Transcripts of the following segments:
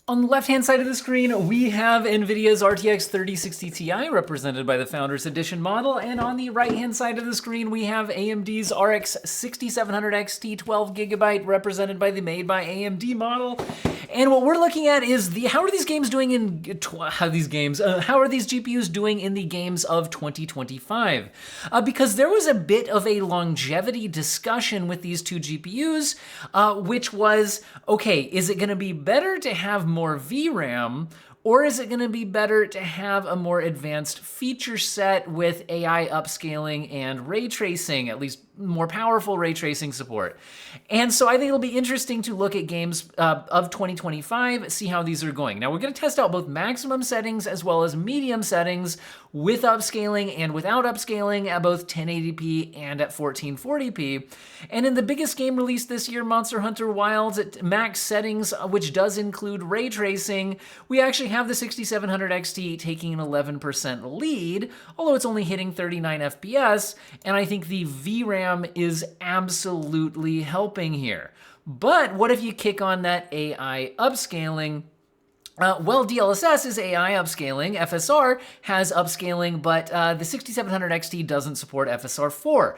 On the left-hand side of the screen, we have NVIDIA's RTX 3060 Ti, represented by the Founders Edition model, and on the right-hand side of the screen, we have AMD's RX 6700 XT 12GB, represented by the Made by AMD model. And what we're looking at is how are these GPUs doing in the games of 2025? Because there was a bit of a longevity discussion with these two GPUs, which was, okay, is it going to be better to have more VRAM, or is it going to be better to have a more advanced feature set with AI upscaling and ray tracing, at least more powerful ray tracing support? And so I think it'll be interesting to look at games of 2025, see how these are going. Now we're going to test out both maximum settings as well as medium settings with upscaling and without upscaling at both 1080p and at 1440p. And in the biggest game released this year, Monster Hunter Wilds, at max settings, which does include ray tracing, we actually have the 6700 XT taking an 11% lead, although it's only hitting 39 FPS, and I think the VRAM is absolutely helping here. But what if you kick on that AI upscaling? Well, DLSS is AI upscaling, FSR has upscaling, but the 6700 XT doesn't support FSR 4.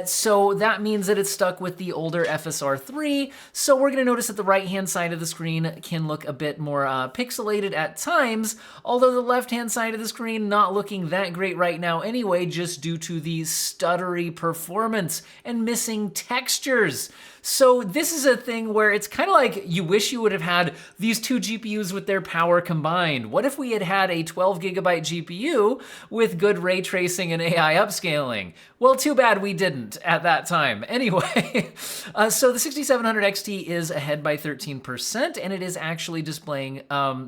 So that means that it's stuck with the older FSR 3. So we're gonna notice that the right-hand side of the screen can look a bit more pixelated at times, although the left-hand side of the screen not looking that great right now anyway, just due to the stuttery performance and missing textures. So this is a thing where it's kind of like you wish you would have had these two GPUs with their power combined. What if we had had a 12GB GPU with good ray tracing and AI upscaling? Well, too bad we didn't at that time. Anyway, so the 6700 XT is ahead by 13%, and it is actually displaying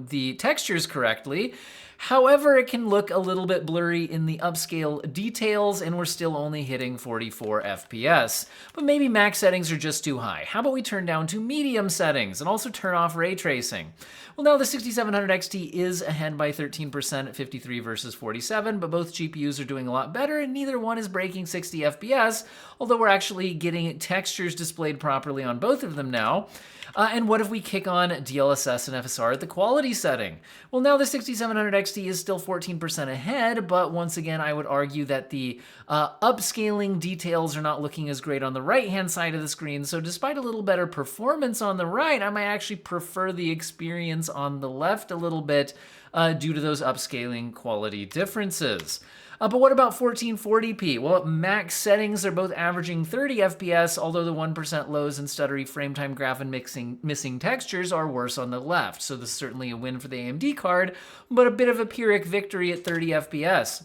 the textures correctly. However, it can look a little bit blurry in the upscale details, and we're still only hitting 44 FPS. But maybe max settings are just too high. How about we turn down to medium settings and also turn off ray tracing? Well, now the 6700 XT is ahead by 13% at 53 versus 47, but both GPUs are doing a lot better, and neither one is breaking 60 FPS, although we're actually getting textures displayed properly on both of them now. And what if we kick on DLSS and FSR at the quality setting? Well, now the 6700 XT is still 14% ahead, but once again, I would argue that the upscaling details are not looking as great on the right-hand side of the screen, so despite a little better performance on the right, I might actually prefer the experience on the left a little bit due to those upscaling quality differences. But what about 1440p? Well, at max settings, they're both averaging 30 FPS, although the 1% lows and stuttery frame time graph and missing textures are worse on the left. So this is certainly a win for the AMD card, but a bit of a Pyrrhic victory at 30 FPS.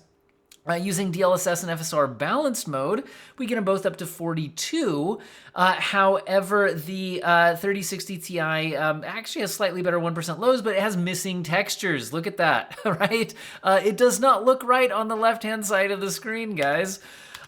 Using DLSS and FSR balanced mode, we get them both up to 42. However, the 3060 Ti actually has slightly better 1% lows, but it has missing textures. Look at that, right? It does not look right on the left-hand side of the screen, guys.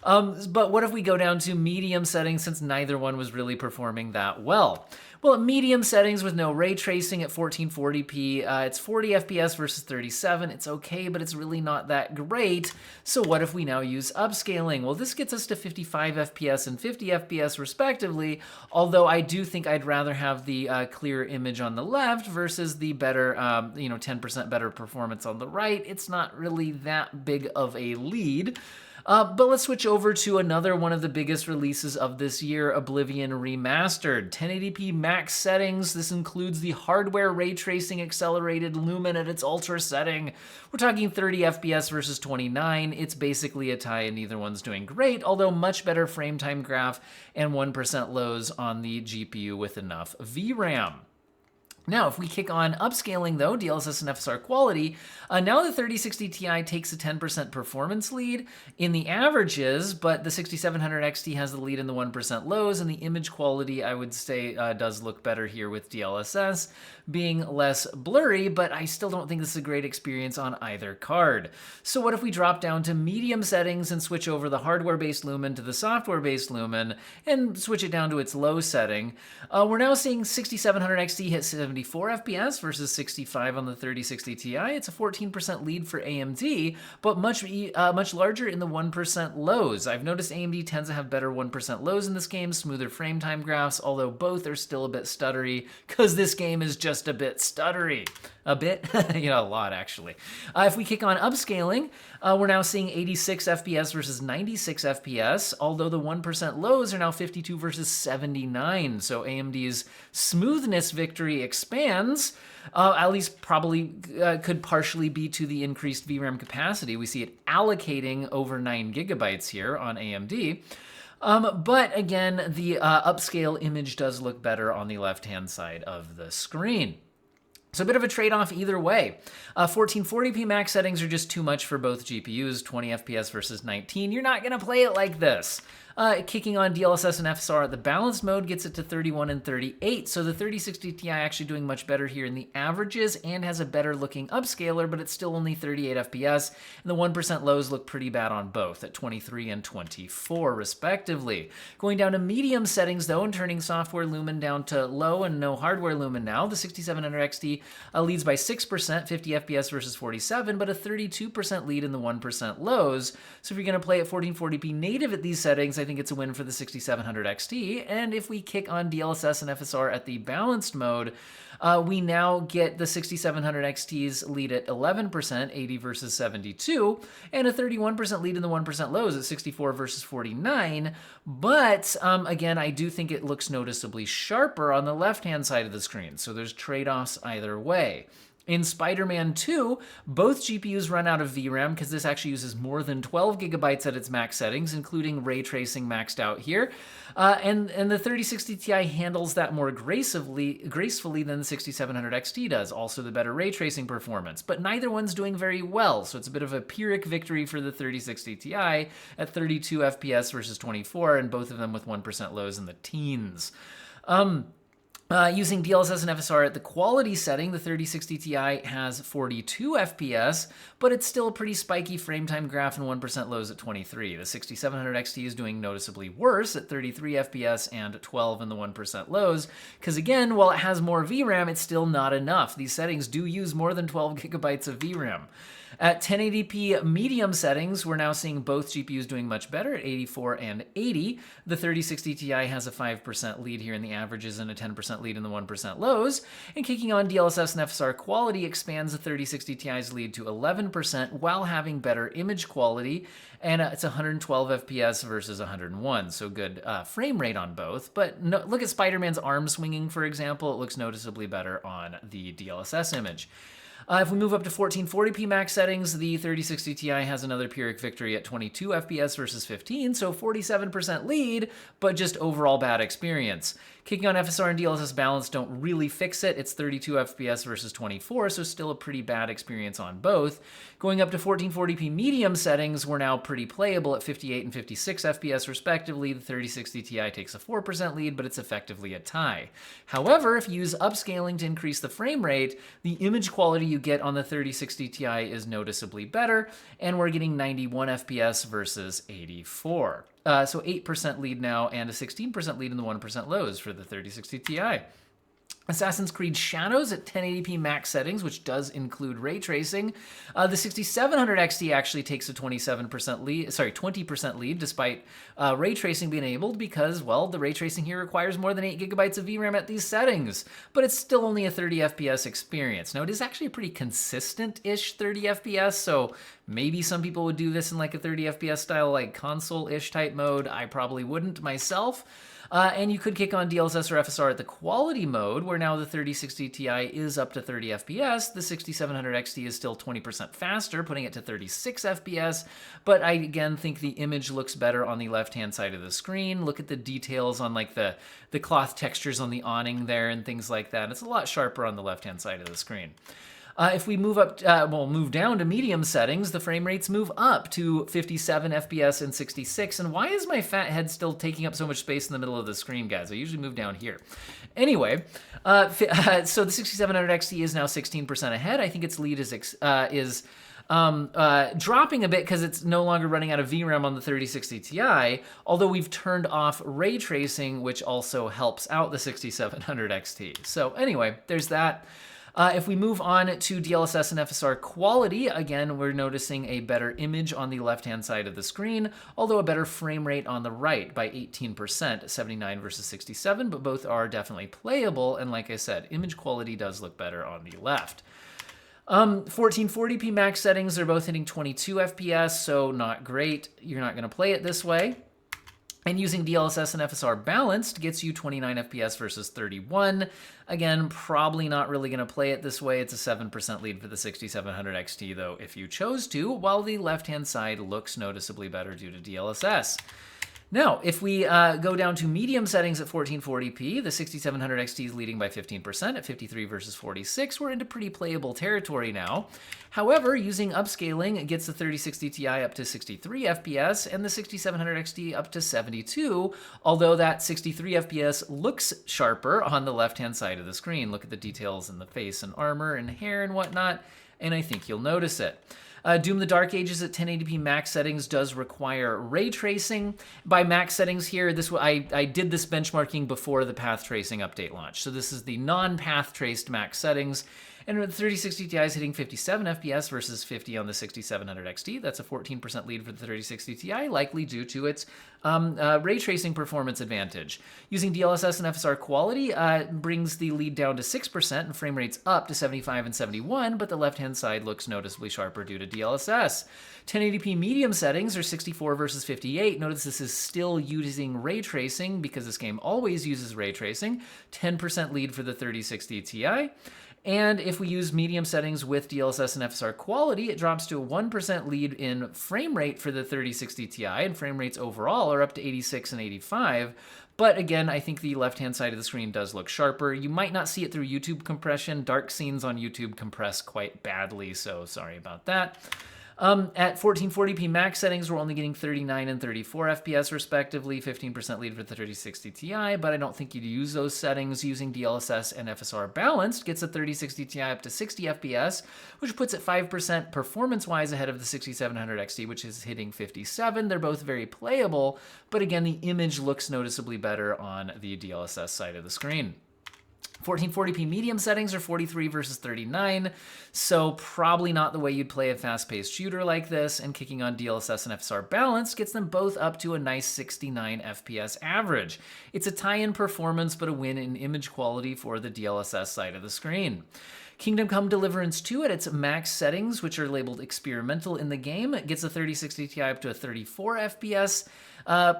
But what if we go down to medium settings, since neither one was really performing that well? Well, at medium settings with no ray tracing at 1440p, it's 40 FPS versus 37. It's okay, but it's really not that great. So what if we now use upscaling? Well, this gets us to 55 FPS and 50 FPS respectively, although I do think I'd rather have the clear image on the left versus the better, 10% better performance on the right. It's not really that big of a lead. But let's switch over to another one of the biggest releases of this year, Oblivion Remastered. 1080p max settings. This includes the hardware ray tracing accelerated lumen at its ultra setting. We're talking 30 FPS versus 29. It's basically a tie, and neither one's doing great, although much better frame time graph and 1% lows on the GPU with enough VRAM. Now, if we kick on upscaling, though, DLSS and FSR quality, now the 3060 Ti takes a 10% performance lead in the averages, but the 6700 XT has the lead in the 1% lows, and the image quality, I would say, does look better here with DLSS being less blurry, but I still don't think this is a great experience on either card. So what if we drop down to medium settings and switch over the hardware-based lumen to the software-based lumen and switch it down to its low setting? We're now seeing 6700 XT hit 74 FPS versus 65 on the 3060 Ti. It's a 14% lead for AMD, but much larger in the 1% lows. I've noticed AMD tends to have better 1% lows in this game, smoother frame time graphs, although both are still a bit stuttery, because this game is just a bit stuttery. A bit? A lot, actually. If we kick on upscaling, we're now seeing 86 FPS versus 96 FPS, although the 1% lows are now 52 versus 79. So AMD's smoothness victory expands, at least probably could partially be to the increased VRAM capacity. We see it allocating over 9 gigabytes here on AMD. But again, the upscale image does look better on the left-hand side of the screen. So a bit of a trade-off either way. 1440p max settings are just too much for both GPUs, 20 FPS versus 19. You're not going to play it like this. Kicking on DLSS and FSR, the balanced mode gets it to 31 and 38, so the 3060 Ti actually doing much better here in the averages and has a better looking upscaler, but it's still only 38 FPS, and the 1% lows look pretty bad on both at 23 and 24 respectively. Going down to medium settings though and turning software lumen down to low and no hardware lumen now, the 6700 XT leads by 6%, 50 FPS versus 47, but a 32% lead in the 1% lows. So if you're going to play at 1440p native at these settings, I think it's a win for the 6700 XT. And if we kick on DLSS and FSR at the balanced mode, we now get the 6700 XT's lead at 11%, 80 versus 72, and a 31% lead in the 1% lows at 64 versus 49. But again, I do think it looks noticeably sharper on the left-hand side of the screen. So there's trade-offs either way. In Spiderman 2, both GPUs run out of VRAM because this actually uses more than 12 gigabytes at its max settings, including ray tracing maxed out here. And the 3060 Ti handles that more gracefully than the 6700 XT does, also the better ray tracing performance. But neither one's doing very well, so it's a bit of a Pyrrhic victory for the 3060 Ti at 32 FPS versus 24, and both of them with 1% lows in the teens. Using DLSS and FSR at the quality setting, the 3060 Ti has 42 FPS, but it's still a pretty spiky frame time graph and 1% lows at 23. The 6700 XT is doing noticeably worse at 33 FPS and 12 in the 1% lows, because again, while it has more VRAM, it's still not enough. These settings do use more than 12 gigabytes of VRAM. At 1080p medium settings, we're now seeing both GPUs doing much better at 84 and 80. The 3060 Ti has a 5% lead here in the averages and a 10% lead in the 1% lows. And kicking on DLSS and FSR quality expands the 3060 Ti's lead to 11% while having better image quality. And it's 112 FPS versus 101, so good frame rate on both. But no, look at Spider-Man's arm swinging, for example. It looks noticeably better on the DLSS image. If we move up to 1440p max settings, the 3060 Ti has another Pyrrhic victory at 22 FPS versus 15, so 47% lead, but just overall bad experience. Kicking on FSR and DLSS balance don't really fix it. It's 32 FPS versus 24, so still a pretty bad experience on both. Going up to 1440p medium settings, we're now pretty playable at 58 and 56 FPS respectively. The 3060 Ti takes a 4% lead, but it's effectively a tie. However, if you use upscaling to increase the frame rate, the image quality you get on the 3060 Ti is noticeably better, and we're getting 91 FPS versus 84. So 8% lead now and a 16% lead in the 1% lows for the 3060 Ti. Assassin's Creed Shadows at 1080p max settings, which does include ray tracing. The 6700 XT actually takes a 20% lead despite ray tracing being enabled because, well, the ray tracing here requires more than 8 gigabytes of VRAM at these settings, but it's still only a 30 FPS experience. Now, it is actually a pretty consistent-ish 30 FPS, so maybe some people would do this in like a 30 FPS style, like console-ish type mode. I probably wouldn't myself. And you could kick on DLSS or FSR at the quality mode, where now the 3060 Ti is up to 30 FPS. The 6700 XT is still 20% faster, putting it to 36 FPS. But I, again, think the image looks better on the left-hand side of the screen. Look at the details on like the cloth textures on the awning there and things like that. It's a lot sharper on the left-hand side of the screen. If we move down to medium settings, the frame rates move up to 57 FPS and 66. And why is my fat head still taking up so much space in the middle of the screen, guys? I usually move down here. Anyway, so the 6700 XT is now 16% ahead. I think its lead is dropping a bit because it's no longer running out of VRAM on the 3060 Ti, although we've turned off ray tracing, which also helps out the 6700 XT. So anyway, there's that. If we move on to DLSS and FSR quality, again, we're noticing a better image on the left-hand side of the screen, although a better frame rate on the right by 18%, 79 versus 67, but both are definitely playable, and like I said, image quality does look better on the left. 1440p max settings, they're both hitting 22 FPS, so not great. You're not going to play it this way. And using DLSS and FSR balanced gets you 29 FPS versus 31. Again, probably not really going to play it this way. It's a 7% lead for the 6700 XT, though, if you chose to, while the left-hand side looks noticeably better due to DLSS. Now, if we go down to medium settings at 1440p, the 6700 XT is leading by 15% at 53 versus 46. We're into pretty playable territory now. However, using upscaling, it gets the 3060 Ti up to 63 FPS and the 6700 XT up to 72, although that 63 FPS looks sharper on the left-hand side of the screen. Look at the details in the face and armor and hair and whatnot, and I think you'll notice it. Doom the Dark Ages at 1080p max settings does require ray tracing. By max settings here, I did this benchmarking before the path tracing update launch. So this is the non-path traced max settings. And the 3060 Ti is hitting 57 FPS versus 50 on the 6700 XT. That's a 14% lead for the 3060 Ti, likely due to its ray tracing performance advantage. Using DLSS and FSR quality brings the lead down to 6% and frame rates up to 75 and 71, but the left-hand side looks noticeably sharper due to DLSS. 1080p medium settings are 64 versus 58. Notice this is still using ray tracing because this game always uses ray tracing. 10% lead for the 3060 Ti. And if we use medium settings with DLSS and FSR quality, it drops to a 1% lead in frame rate for the 3060 Ti, and frame rates overall are up to 86 and 85. But again, I think the left-hand side of the screen does look sharper. You might not see it through YouTube compression. Dark scenes on YouTube compress quite badly, so sorry about that. At 1440p max settings, we're only getting 39 and 34 FPS respectively, 15% lead for the 3060 Ti, but I don't think you'd use those settings. Using DLSS and FSR balanced gets the 3060 Ti up to 60 FPS, which puts it 5% performance-wise ahead of the 6700 XT, which is hitting 57. They're both very playable, but again, the image looks noticeably better on the DLSS side of the screen. 1440p medium settings are 43 versus 39, so probably not the way you'd play a fast-paced shooter like this, and kicking on DLSS and FSR balance gets them both up to a nice 69 FPS average. It's a tie in performance, but a win in image quality for the DLSS side of the screen. Kingdom Come Deliverance 2 at its max settings, which are labeled experimental in the game, gets a 3060 Ti up to a 34 FPS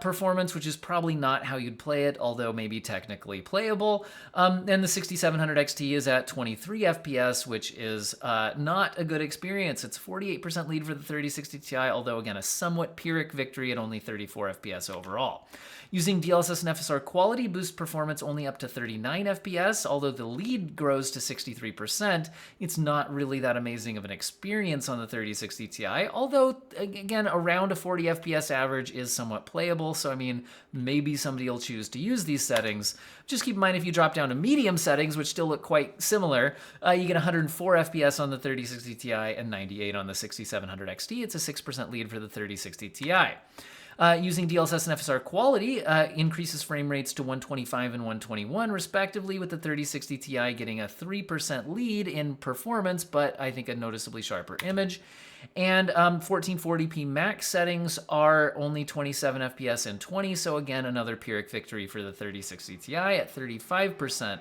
performance, which is probably not how you'd play it, although maybe technically playable. And the 6700 XT is at 23 FPS, which is not a good experience. It's 48% lead for the 3060 Ti, although again, a somewhat Pyrrhic victory at only 34 FPS overall. Using DLSS and FSR quality boosts performance only up to 39 FPS, although the lead grows to 63%. It's not really that amazing of an experience on the 3060 Ti, although, again, around a 40 FPS average is somewhat playable, so I mean, maybe somebody will choose to use these settings. Just keep in mind if you drop down to medium settings, which still look quite similar, you get 104 FPS on the 3060 Ti and 98 on the 6700 XT. It's a 6% lead for the 3060 Ti. Using DLSS and FSR quality increases frame rates to 125 and 121 respectively, with the 3060 Ti getting a 3% lead in performance, but I think a noticeably sharper image. And 1440p max settings are only 27 FPS and 20, so again, another Pyrrhic victory for the 3060 Ti at 35%.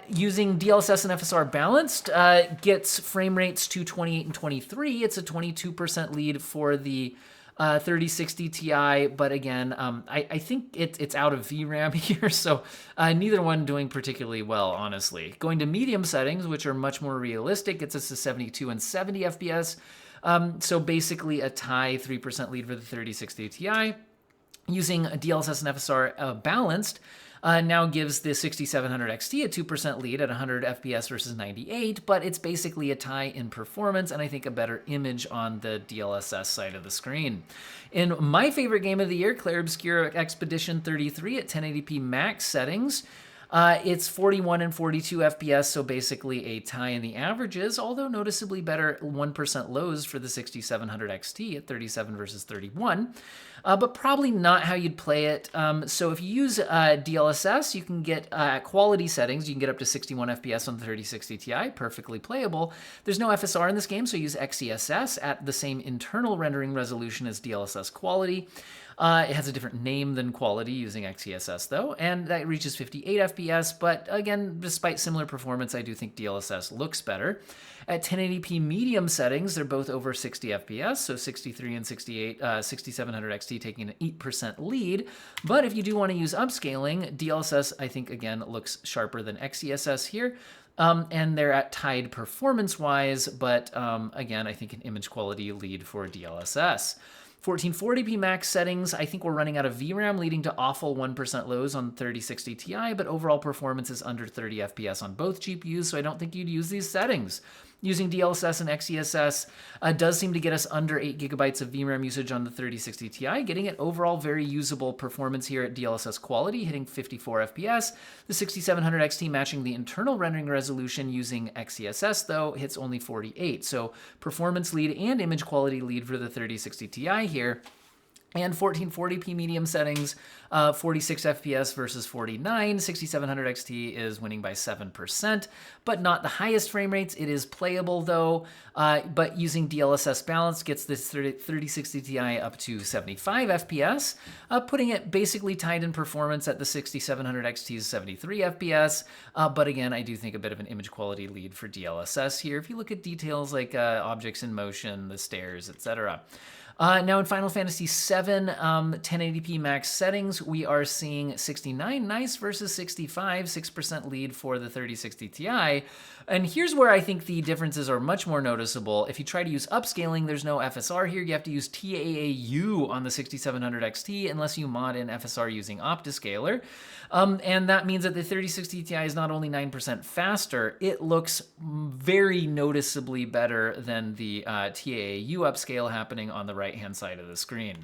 Using DLSS and FSR balanced, gets frame rates to 28 and 23. It's a 22% lead for the 3060 Ti, but again, I think it's out of VRAM here, so neither one doing particularly well, honestly. Going to medium settings, which are much more realistic, gets us to 72 and 70 FPS, so basically a tie, 3% lead for the 3060 Ti. Using DLSS and FSR balanced, now gives the 6700 XT a 2% lead at 100 FPS versus 98, but it's basically a tie in performance and I think a better image on the DLSS side of the screen. In my favorite game of the year, Clair Obscur Expedition 33 at 1080p max settings, It's 41 and 42 FPS, so basically a tie in the averages, although noticeably better 1% lows for the 6700 XT at 37 versus 31. But probably not how you'd play it. So if you use DLSS, you can get quality settings. You can get up to 61 FPS on the 3060 Ti, perfectly playable. There's no FSR in this game, so use XeSS at the same internal rendering resolution as DLSS quality. It has a different name than quality using XeSS though, and that reaches 58 FPS, but again, despite similar performance, I do think DLSS looks better. At 1080p medium settings, they're both over 60 FPS, so 63 and 68, 6700 XT taking an 8% lead, but if you do want to use upscaling, DLSS I think again looks sharper than XeSS here. And they're at tied performance-wise, but again, I think an image quality lead for DLSS. 1440p max settings, I think we're running out of VRAM, leading to awful 1% lows on 3060 Ti, but overall performance is under 30 FPS on both GPUs, so I don't think you'd use these settings. Using DLSS and XeSS does seem to get us under 8 gigabytes of VRAM usage on the 3060 Ti, getting it overall very usable performance here at DLSS quality, hitting 54 FPS. The 6700 XT matching the internal rendering resolution using XeSS, though, hits only 48. So performance lead and image quality lead for the 3060 Ti here. And 1440p medium settings, 46 FPS versus 49. 6700 XT is winning by 7%, but not the highest frame rates. It is playable though, but using DLSS balance gets this 3060 Ti up to 75 FPS, putting it basically tied in performance at the 6700 XT's 73 FPS. But again, I do think a bit of an image quality lead for DLSS here. If you look at details like objects in motion, the stairs, etc. Now in Final Fantasy VII 1080p max settings, we are seeing 69 nice versus 65, 6% lead for the 3060 Ti. And here's where I think the differences are much more noticeable. If you try to use upscaling, there's no FSR here. You have to use TAAU on the 6700 XT unless you mod in FSR using Optiscaler. And that means that the 3060 Ti is not only 9% faster, it looks very noticeably better than the TAAU upscale happening on the right-hand side of the screen.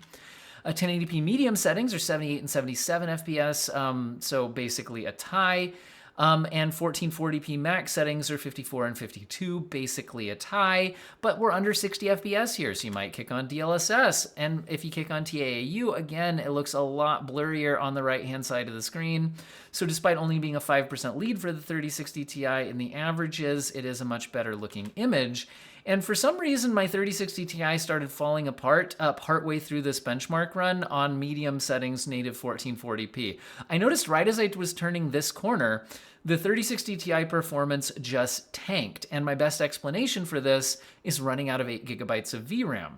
1080p medium settings are 78 and 77 FPS, so basically a tie. And 1440p max settings are 54 and 52, basically a tie, but we're under 60 FPS here, so you might kick on DLSS. And if you kick on TAAU, again, it looks a lot blurrier on the right-hand side of the screen. So despite only being a 5% lead for the 3060 Ti in the averages, it is a much better looking image. And for some reason, my 3060 Ti started falling apart partway through this benchmark run on medium settings native 1440p. I noticed right as I was turning this corner, the 3060 Ti performance just tanked. And my best explanation for this is running out of 8 gigabytes of VRAM.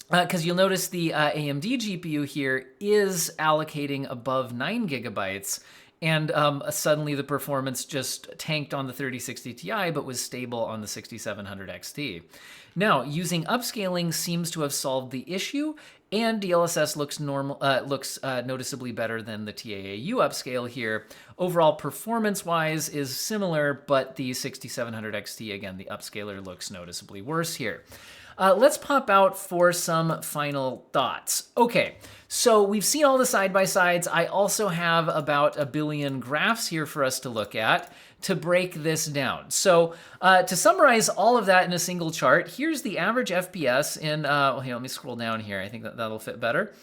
Because you'll notice the AMD GPU here is allocating above 9 gigabytes, and suddenly the performance just tanked on the 3060 Ti, but was stable on the 6700 XT. Now, using upscaling seems to have solved the issue, and DLSS looks noticeably better than the TAAU upscale here. Overall, performance-wise is similar, but the 6700 XT, again, the upscaler looks noticeably worse here. Let's pop out for some final thoughts. Okay, so we've seen all the side-by-sides. I also have about a billion graphs here for us to look at to break this down. So to summarize all of that in a single chart, here's the average FPS in, let me scroll down here. I think that'll fit better.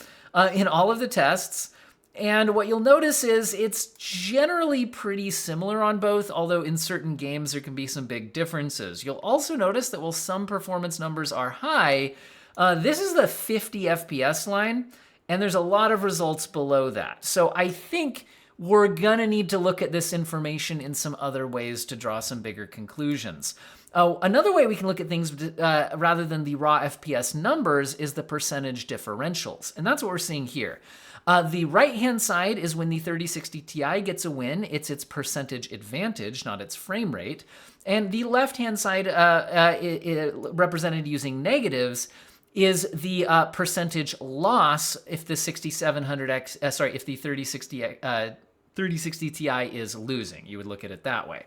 In all of the tests. And what you'll notice is it's generally pretty similar on both, although in certain games there can be some big differences. You'll also notice that while some performance numbers are high, this is the 50 FPS line, and there's a lot of results below that. So I think we're gonna need to look at this information in some other ways to draw some bigger conclusions. Another way we can look at things rather than the raw FPS numbers is the percentage differentials, and that's what we're seeing here. The right-hand side is when the 3060 Ti gets a win. It's its percentage advantage, not its frame rate. And the left-hand side, represented using negatives, is the percentage loss if the 6700X, if the 3060 Ti is losing. You would look at it that way.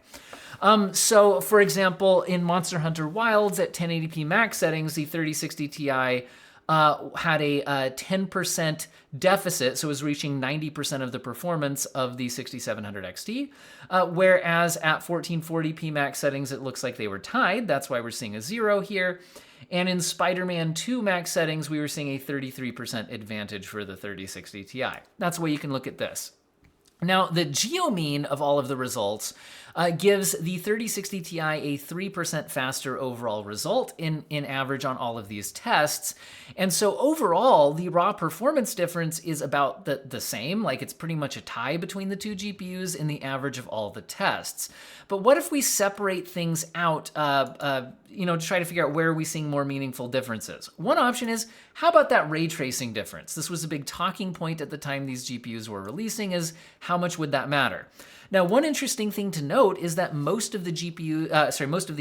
So, for example, in Monster Hunter Wilds at 1080p max settings, the 3060 Ti had a 10% deficit, so was reaching 90% of the performance of the 6700 XT, whereas at 1440p max settings, it looks like they were tied. That's why we're seeing a 0 here. And in Spiderman 2 max settings, we were seeing a 33% advantage for the 3060 Ti. That's the way you can look at this. Now, the geo-mean of all of the results gives the 3060 Ti a 3% faster overall result in average on all of these tests. And so overall, the raw performance difference is about the same. Like, it's pretty much a tie between the two GPUs in the average of all the tests. But what if we separate things out, to try to figure out where are we seeing more meaningful differences? One option is, how about that ray tracing difference? This was a big talking point at the time these GPUs were releasing, is how much would that matter? Now, one interesting thing to note is that most of the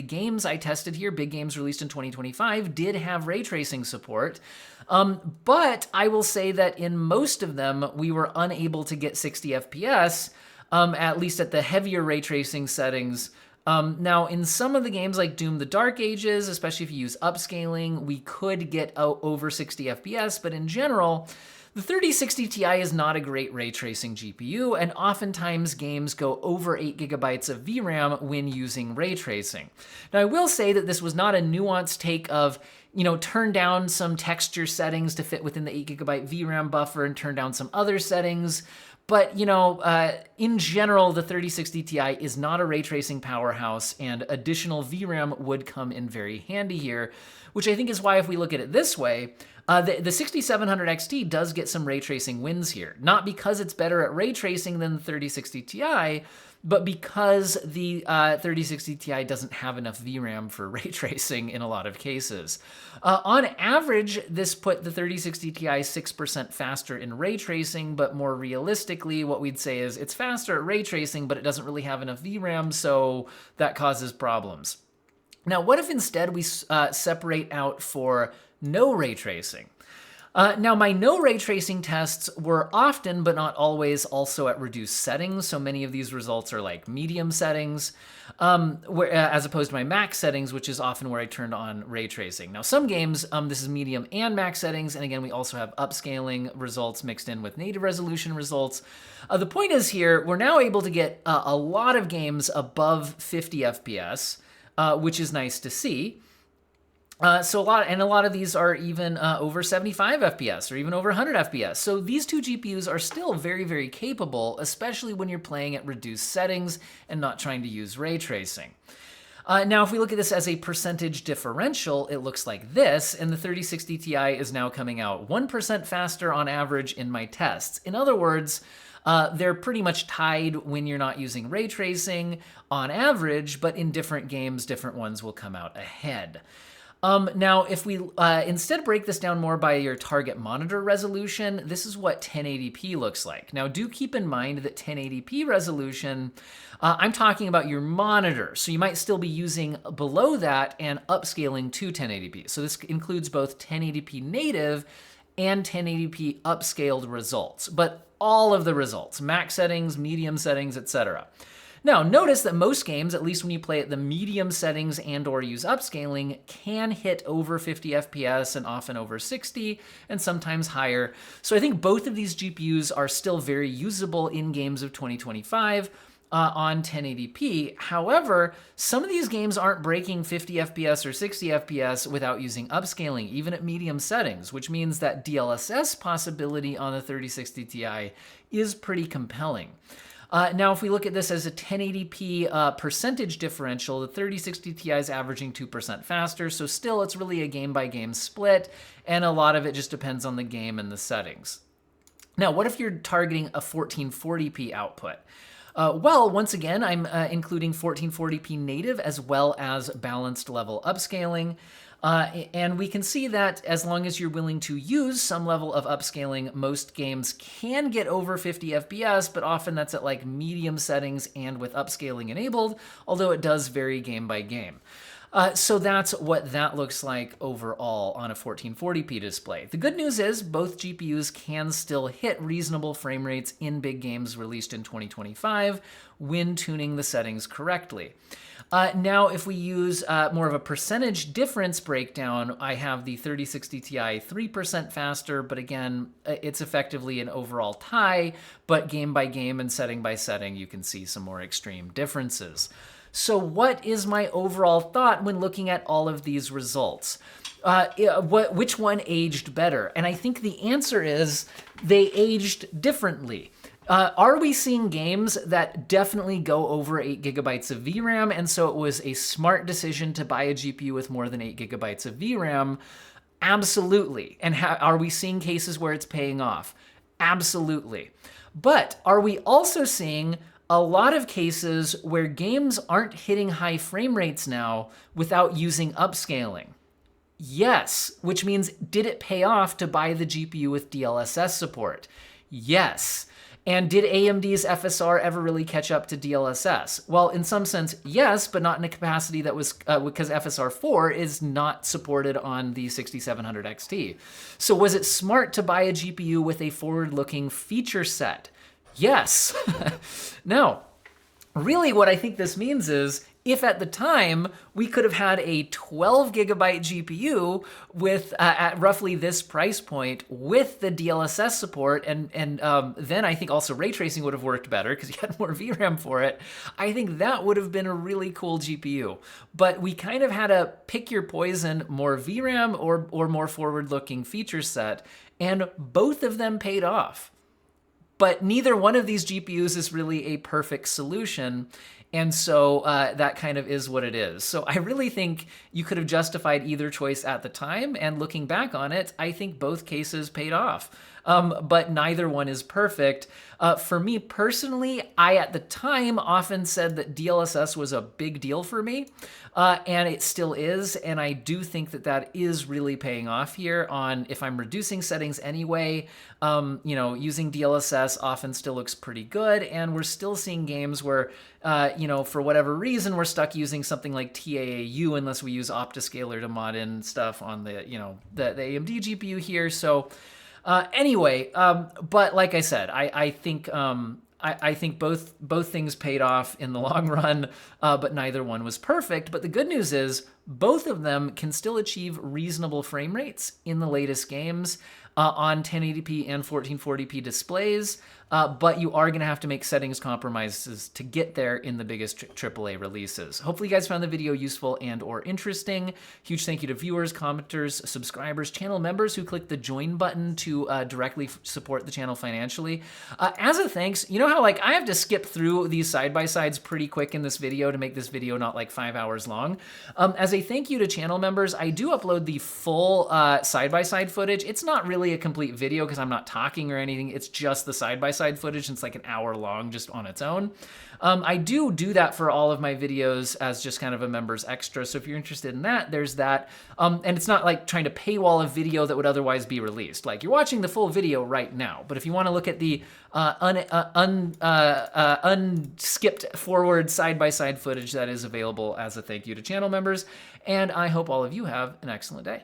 games I tested here, big games released in 2025, did have ray tracing support. But I will say that in most of them, we were unable to get 60 FPS, at least at the heavier ray tracing settings. Now, in some of the games like Doom the Dark Ages, especially if you use upscaling, we could get over 60 FPS, but in general, the 3060 Ti is not a great ray tracing GPU, and oftentimes games go over 8 gigabytes of VRAM when using ray tracing. Now, I will say that this was not a nuanced take of, turn down some texture settings to fit within the 8 gigabyte VRAM buffer and turn down some other settings. But, in general, the 3060 Ti is not a ray tracing powerhouse, and additional VRAM would come in very handy here, which I think is why, if we look at it this way, the 6700 XT does get some ray tracing wins here. Not because it's better at ray tracing than the 3060 Ti, but because the 3060 Ti doesn't have enough VRAM for ray tracing in a lot of cases. On average, this put the 3060 Ti 6% faster in ray tracing, but more realistically, what we'd say is it's faster at ray tracing, but it doesn't really have enough VRAM, so that causes problems. Now, what if instead we separate out for no ray tracing? Now, my no ray tracing tests were often, but not always, also at reduced settings. So many of these results are like medium settings, as opposed to my max settings, which is often where I turned on ray tracing. Now, some games, this is medium and max settings. And again, we also have upscaling results mixed in with native resolution results. The point is here, we're now able to get a lot of games above 50 FPS, which is nice to see. So a lot of these are even over 75 FPS or even over 100 FPS. So these two GPUs are still very, very capable, especially when you're playing at reduced settings and not trying to use ray tracing. Now, if we look at this as a percentage differential, it looks like this, and the 3060 Ti is now coming out 1% faster on average in my tests. In other words, they're pretty much tied when you're not using ray tracing on average, but in different games, different ones will come out ahead. Now, if we instead break this down more by your target monitor resolution, this is what 1080p looks like. Now, do keep in mind that 1080p resolution, I'm talking about your monitor. So you might still be using below that and upscaling to 1080p. So this includes both 1080p native and 1080p upscaled results, but all of the results, max settings, medium settings, etc. Now, notice that most games, at least when you play at the medium settings and or use upscaling, can hit over 50 FPS and often over 60 and sometimes higher. So I think both of these GPUs are still very usable in games of 2025 on 1080p. However, some of these games aren't breaking 50 FPS or 60 FPS without using upscaling, even at medium settings, which means that DLSS possibility on the 3060 Ti is pretty compelling. Now, if we look at this as a 1080p percentage differential, the 3060 Ti is averaging 2% faster, so still it's really a game-by-game split, and a lot of it just depends on the game and the settings. Now, what if you're targeting a 1440p output? Well, once again, I'm including 1440p native as well as balanced level upscaling. And we can see that as long as you're willing to use some level of upscaling, most games can get over 50 FPS, but often that's at like medium settings and with upscaling enabled, although it does vary game by game. So that's what that looks like overall on a 1440p display. The good news is both GPUs can still hit reasonable frame rates in big games released in 2025 when tuning the settings correctly. Now, if we use more of a percentage difference breakdown, I have the 3060 Ti 3% faster, but again, it's effectively an overall tie, but game by game and setting by setting, you can see some more extreme differences. So what is my overall thought when looking at all of these results? Which one aged better? And I think the answer is they aged differently. Are we seeing games that definitely go over 8 gigabytes of VRAM, and so it was a smart decision to buy a GPU with more than 8 gigabytes of VRAM? Absolutely. And are we seeing cases where it's paying off? Absolutely. But are we also seeing a lot of cases where games aren't hitting high frame rates now without using upscaling? Yes, which means did it pay off to buy the GPU with DLSS support? Yes. And did AMD's FSR ever really catch up to DLSS? Well, in some sense, yes, but not in a capacity that was, because FSR 4 is not supported on the 6700 XT. So was it smart to buy a GPU with a forward-looking feature set? Yes. Now, really what I think this means is if at the time we could have had a 12 gigabyte GPU with at roughly this price point with the DLSS support, and then I think also ray tracing would have worked better because you had more VRAM for it, I think that would have been a really cool GPU. But we kind of had to pick your poison, more VRAM or more forward-looking feature set, and both of them paid off. But neither one of these GPUs is really a perfect solution. And so that kind of is what it is. So I really think you could have justified either choice at the time. And looking back on it, I think both cases paid off. But neither one is perfect. For me personally, I at the time often said that DLSS was a big deal for me. And it still is. And I do think that that is really paying off here on if I'm reducing settings anyway, using DLSS often still looks pretty good. And we're still seeing games where, for whatever reason, we're stuck using something like TAAU unless we use Optiscaler to mod in stuff on the AMD GPU here. So anyway, but like I said, I think both things paid off in the long run, but neither one was perfect. But the good news is both of them can still achieve reasonable frame rates in the latest games on 1080p and 1440p displays. But you are going to have to make settings compromises to get there in the biggest AAA releases. Hopefully you guys found the video useful and or interesting. Huge thank you to viewers, commenters, subscribers, channel members who clicked the join button to directly support the channel financially. As a thanks, you know how I have to skip through these side-by-sides pretty quick in this video to make this video not like 5 hours long. As a thank you to channel members, I do upload the full side-by-side footage. It's not really a complete video because I'm not talking or anything. It's just the side-by-side footage, and it's like an hour long just on its own. I do that for all of my videos as just kind of a members extra. So if you're interested in that, there's that. And it's not like trying to paywall a video that would otherwise be released. Like you're watching the full video right now. But if you want to look at the unskipped forward side-by-side footage, that is available as a thank you to channel members. And I hope all of you have an excellent day.